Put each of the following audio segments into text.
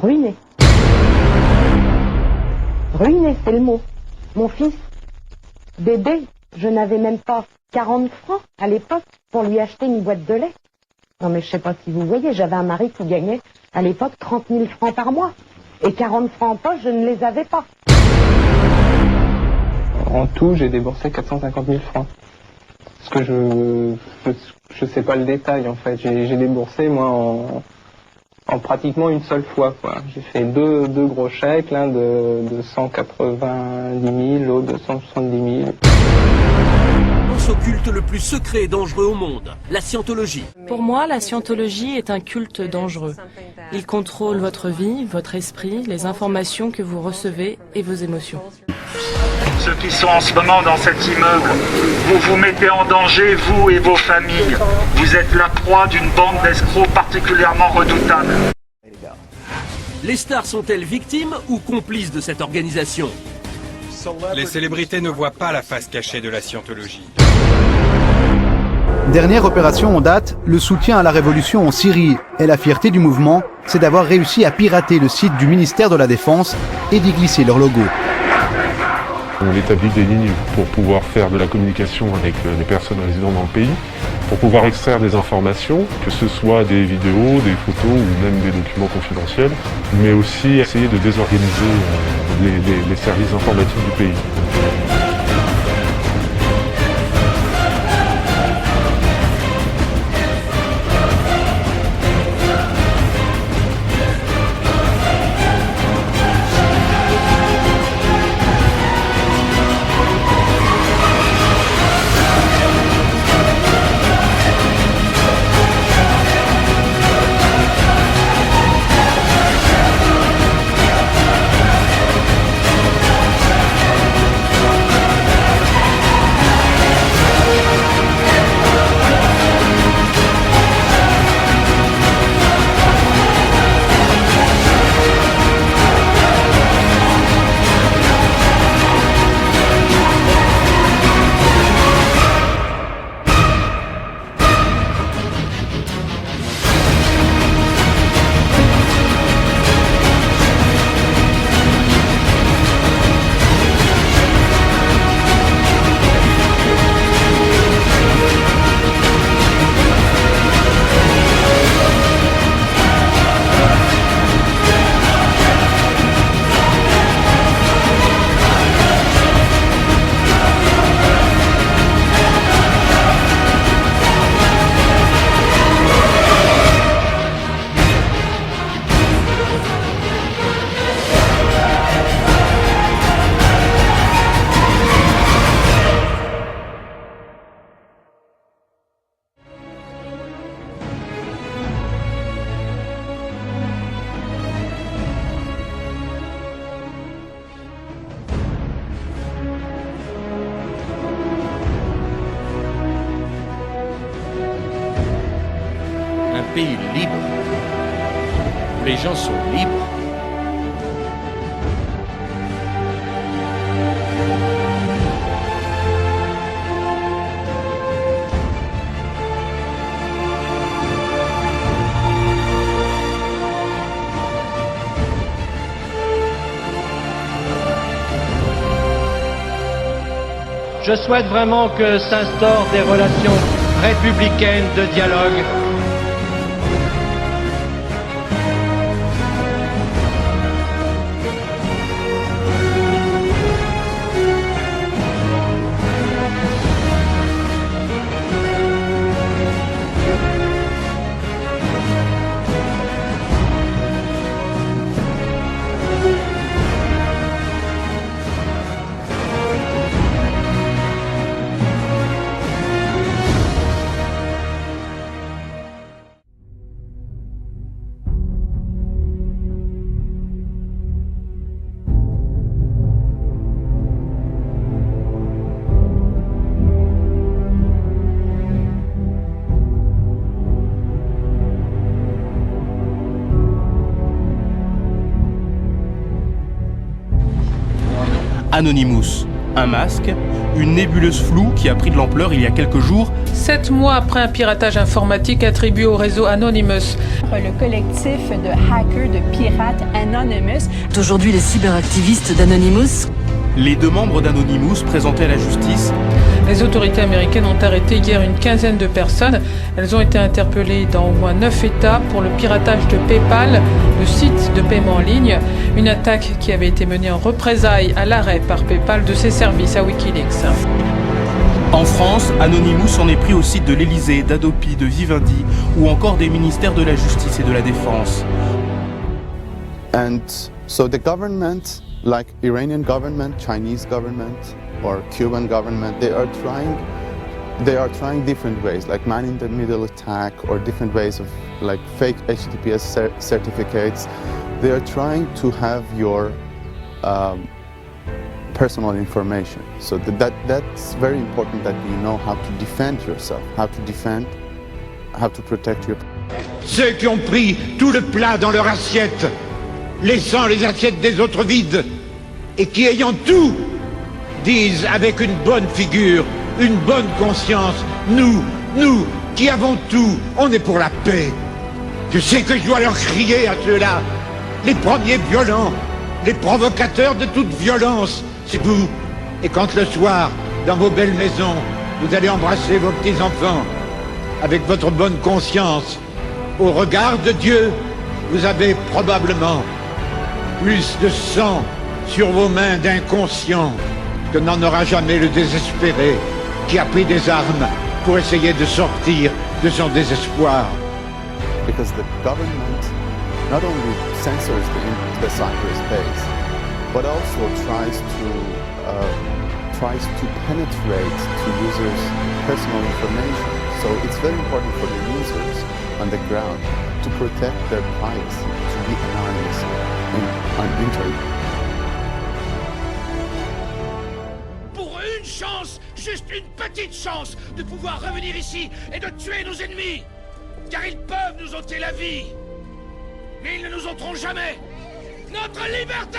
ruiné. Ruiné, c'est le mot. Mon fils, bébé, je n'avais même pas 40 francs à l'époque pour lui acheter une boîte de lait. Non mais je sais pas si vous voyez, j'avais un mari qui gagnait à l'époque 30 000 francs par mois. Et 40 francs en poche, je ne les avais pas. En tout, j'ai déboursé 450 000 francs. Parce que je sais pas le détail en fait. J'ai déboursé moi en pratiquement une seule fois, quoi. J'ai fait deux gros chèques, l'un de 190 000, l'autre de 170 000. Occulte le plus secret et dangereux au monde, la scientologie. Pour moi, la scientologie est un culte dangereux. Il contrôle votre vie, votre esprit, les informations que vous recevez et vos émotions. Ceux qui sont en ce moment dans cet immeuble, vous vous mettez en danger, vous et vos familles. Vous êtes la proie d'une bande d'escrocs particulièrement redoutable. Les stars sont-elles victimes ou complices de cette organisation? Les célébrités ne voient pas la face cachée de la scientologie. Dernière opération en date, le soutien à la révolution en Syrie et la fierté du mouvement, c'est d'avoir réussi à pirater le site du ministère de la Défense et d'y glisser leur logo. On établit des lignes pour pouvoir faire de la communication avec les personnes résidant dans le pays, pour pouvoir extraire des informations, que ce soit des vidéos, des photos ou même des documents confidentiels, mais aussi essayer de désorganiser les services informatiques du pays. Un pays libre, où les gens sont libres. Je souhaite vraiment que s'instaurent des relations républicaines de dialogue. Anonymous, un masque, une nébuleuse floue qui a pris de l'ampleur il y a quelques jours. 7 mois après un piratage informatique attribué au réseau Anonymous. Le collectif de hackers, de pirates Anonymous. Aujourd'hui, les cyberactivistes d'Anonymous. Les 2 membres d'Anonymous présentés à la justice. Les autorités américaines ont arrêté hier une quinzaine de personnes. Elles ont été interpellées dans au moins 9 États pour le piratage de PayPal, le site de paiement en ligne. Une attaque qui avait été menée en représailles à l'arrêt par PayPal de ses services à Wikileaks. En France, Anonymous en est pris au site de l'Élysée, d'Adopi, de Vivendi ou encore des ministères de la Justice et de la Défense. And so the government, like Iranian government, Chinese government or Cuban government, they are trying different ways, like man-in-the-middle attack or different ways of like fake HTTPS certificates. They are trying to have your personal information. So that's very important that you know how to defend yourself, how to protect your... Ceux qui ont pris tout le plat dans leur assiette, laissant les assiettes des autres vides, et qui ayant tout, disent avec une bonne figure, une bonne conscience, nous qui avons tout, on est pour la paix. Je sais que je dois leur crier à ceux-là, les premiers violents, les provocateurs de toute violence, c'est vous. Et quand le soir, dans vos belles maisons, vous allez embrasser vos petits-enfants, avec votre bonne conscience, au regard de Dieu, vous avez probablement plus de sang sur vos mains d'inconscients que n'en aura jamais le désespéré qui a pris des armes pour essayer de sortir de son désespoir. Because the government not only censors the cyberspace, but also tries to penetrate to users' personal information. So it's very important for the users on the ground to protect their privacy, to be anonymous on internet. Pour une chance, juste une petite chance, de pouvoir revenir ici et de tuer nos ennemis. Car ils peuvent nous ôter la vie, mais ils ne nous ôteront jamais notre liberté.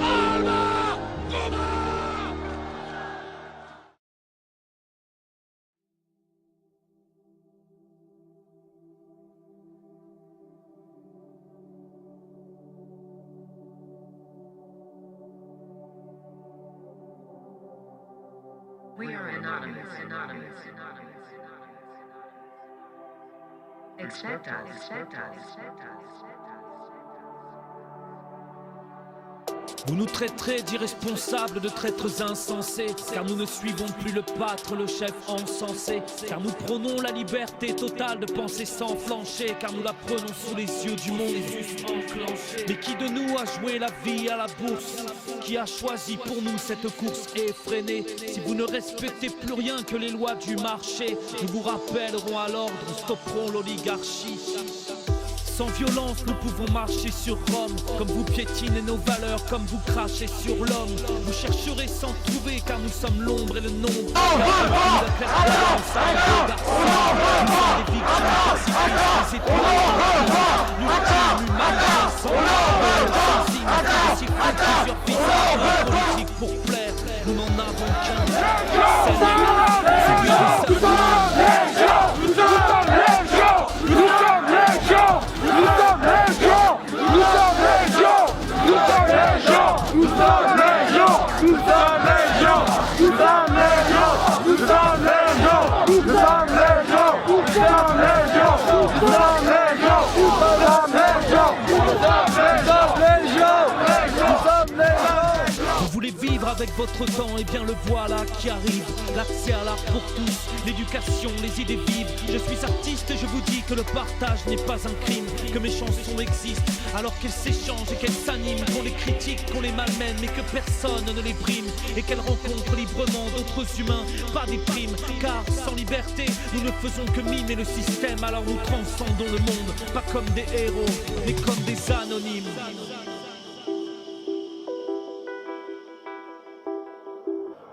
Alma Roma! We are anonymous. Expect us. Vous nous traiterez d'irresponsables, de traîtres insensés, car nous ne suivons plus le pâtre, le chef encensé, car nous prônons la liberté totale de penser sans flancher, car nous la prenons sous les yeux du monde enclenché. Mais qui de nous a joué la vie à la bourse? Qui a choisi pour nous cette course effrénée? Si vous ne respectez plus rien que les lois du marché, nous vous rappellerons à l'ordre, stopperons l'oligarchie. Sans violence, nous pouvons marcher sur Rome. Comme vous piétinez nos valeurs, comme vous crachez sur l'homme. Vous chercherez sans trouver, car nous sommes l'ombre et le nombre. Nous sommes des victimes pacifiques, des étoiles. Nous sommes humains, sans signe, des cycles, plusieurs visages politiques pour plaire. Nous n'en avons qu'un. Avec votre temps, et bien le voilà qui arrive. L'accès à l'art pour tous, l'éducation, les idées vives. Je suis artiste et je vous dis que le partage n'est pas un crime. Que mes chansons existent alors qu'elles s'échangent et qu'elles s'animent. Qu'on les critique, qu'on les malmène, mais que personne ne les brime. Et qu'elles rencontrent librement d'autres humains, pas des primes. Car sans liberté, nous ne faisons que mimer le système. Alors nous transcendons le monde, pas comme des héros, mais comme des anonymes.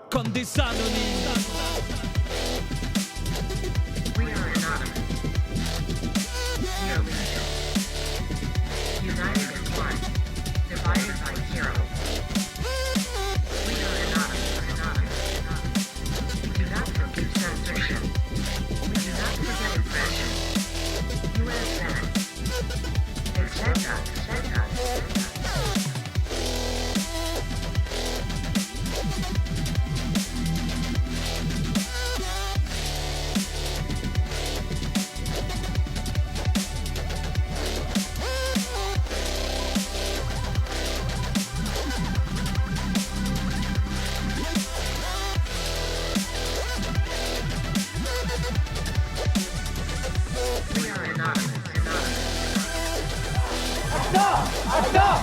Comme des anonymes. We are anonymous. No leader. United as one. Divided by zero. Acta